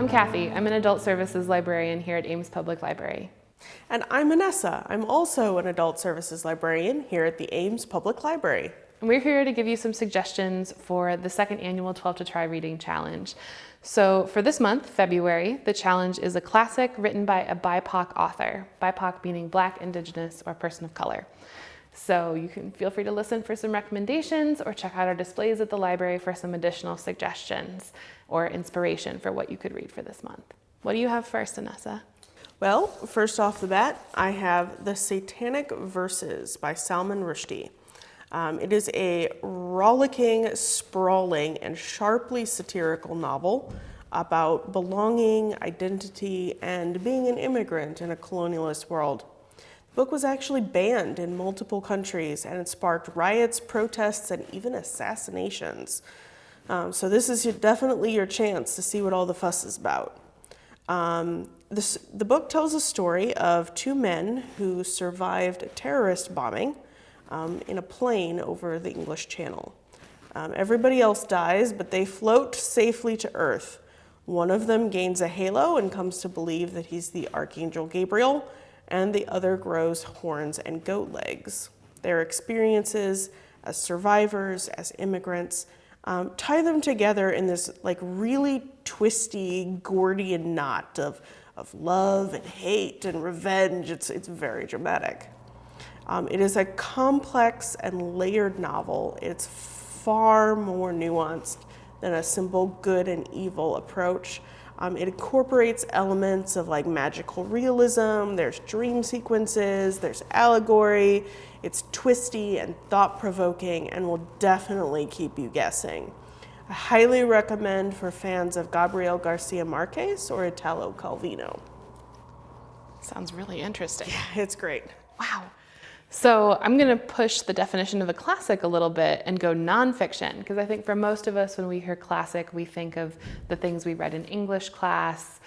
I'm Cathy. I'm an adult services librarian here at Ames Public Library. And I'm Anessa. I'm also an adult services librarian here at the Ames Public Library. And we're here to give you some suggestions for the second annual 12 to Try Reading Challenge. So for this month, February, the challenge is a classic written by a BIPOC author, BIPOC meaning Black, Indigenous, or person of color. So you can feel free to listen for some recommendations or check out our displays at the library for some additional suggestions or inspiration for what you could read for this month. What do you have first, Anessa? Well, first off the bat, I have The Satanic Verses by Salman Rushdie. It is a rollicking, sprawling, and sharply satirical novel about belonging, identity, and being an immigrant in a colonialist world. The book was actually banned in multiple countries, and it sparked riots, protests, and even assassinations. So this is definitely your chance to see what all the fuss is about. The book tells a story of two men who survived a terrorist bombing in a plane over the English Channel. Everybody else dies, but they float safely to Earth. One of them gains a halo and comes to believe that he's the Archangel Gabriel, and the other grows horns and goat legs. Their experiences as survivors, as immigrants, tie them together in this really twisty Gordian knot of love and hate and revenge. It's very dramatic. It is a complex and layered novel. It's far more nuanced than a simple good and evil approach. It incorporates elements of magical realism, there's dream sequences, there's allegory, it's twisty and thought-provoking and will definitely keep you guessing. I highly recommend for fans of Gabriel Garcia Marquez or Italo Calvino. Sounds really interesting. Yeah, it's great. Wow. So I'm going to push the definition of a classic a little bit and go nonfiction, because I think for most of us, when we hear classic, we think of the things we read in English class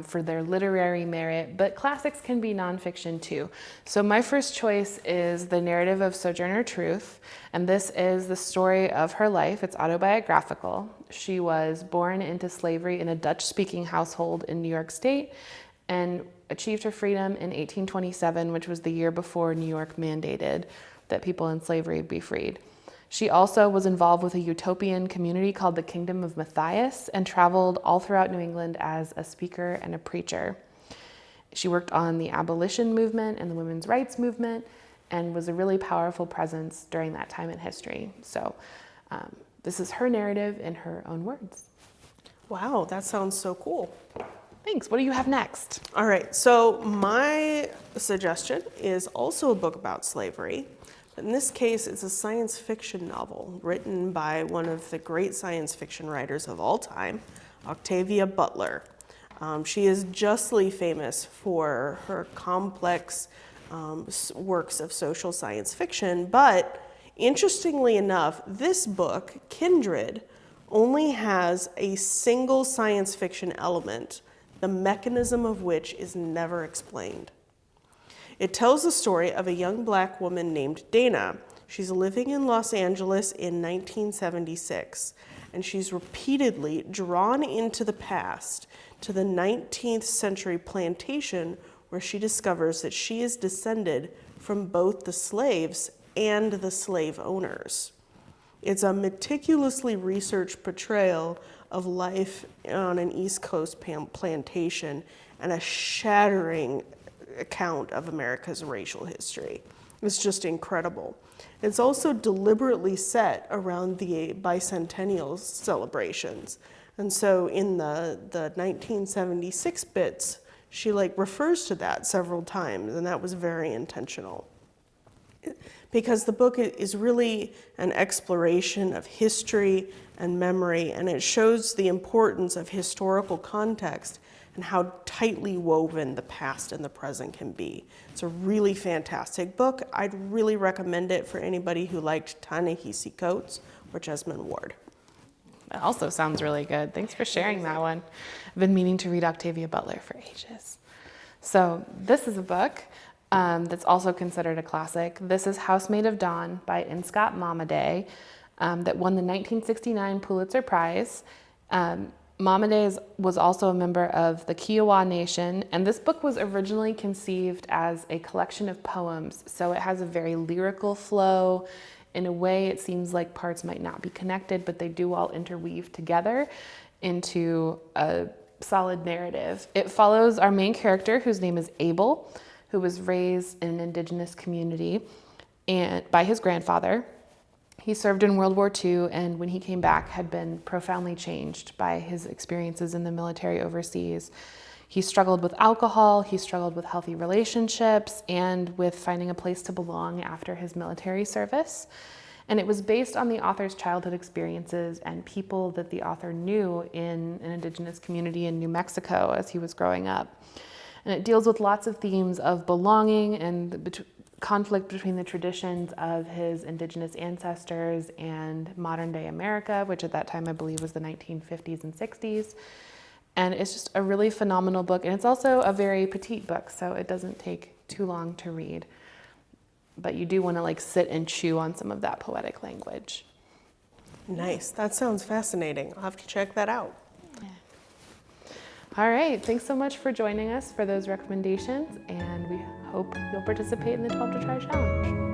for their literary merit, but classics can be nonfiction too. So my first choice is the narrative of Sojourner Truth, and this is the story of her life. It's autobiographical. She was born into slavery in a Dutch-speaking household in New York State, and achieved her freedom in 1827, which was the year before New York mandated that people in slavery be freed. She also was involved with a utopian community called the Kingdom of Matthias and traveled all throughout New England as a speaker and a preacher. She worked on the abolition movement and the women's rights movement and was a really powerful presence during that time in history. So this is her narrative in her own words. Wow, that sounds so cool. Thanks. What do you have next? All right, so my suggestion is also a book about slavery. But in this case, it's a science fiction novel written by one of the great science fiction writers of all time, Octavia Butler. She is justly famous for her complex works of social science fiction, but interestingly enough, this book, Kindred, only has a single science fiction element, the mechanism of which is never explained. It tells the story of a young Black woman named Dana. She's living in Los Angeles in 1976, and she's repeatedly drawn into the past to the 19th century plantation where she discovers that she is descended from both the slaves and the slave owners. It's a meticulously researched portrayal of life on an East Coast plantation and a shattering account of America's racial history. It's just incredible. It's also deliberately set around the bicentennial celebrations. And so in the 1976 bits, she refers to that several times, and that was very intentional. Because the book is really an exploration of history and memory, and it shows the importance of historical context and how tightly woven the past and the present can be. It's a really fantastic book. I'd really recommend it for anybody who liked Ta-Nehisi Coates or Jesmyn Ward. That also sounds really good. Thanks for sharing that one. I've been meaning to read Octavia Butler for ages. So this is a book that's also considered a classic. This is Housemaid of Dawn by Momaday that won the 1969 Pulitzer Prize. Momaday was also a member of the Kiowa Nation, and this book was originally conceived as a collection of poems, so it has a very lyrical flow. In a way, it seems like parts might not be connected, but they do all interweave together into a solid narrative. It follows our main character, whose name is Abel, who was raised in an Indigenous community and by his grandfather. He served in World War II, and when he came back, had been profoundly changed by his experiences in the military overseas. He struggled with alcohol, he struggled with healthy relationships, and with finding a place to belong after his military service. And it was based on the author's childhood experiences and people that the author knew in an Indigenous community in New Mexico as he was growing up. And it deals with lots of themes of belonging and the conflict between the traditions of his Indigenous ancestors and modern day America, which at that time I believe was the 1950s and 60s. And it's just a really phenomenal book. And it's also a very petite book, so it doesn't take too long to read. But you do want to like sit and chew on some of that poetic language. Nice. That sounds fascinating. I'll have to check that out. Yeah. All right. Thanks so much for joining us for those recommendations, and we hope you'll participate in the 12 to Try Challenge.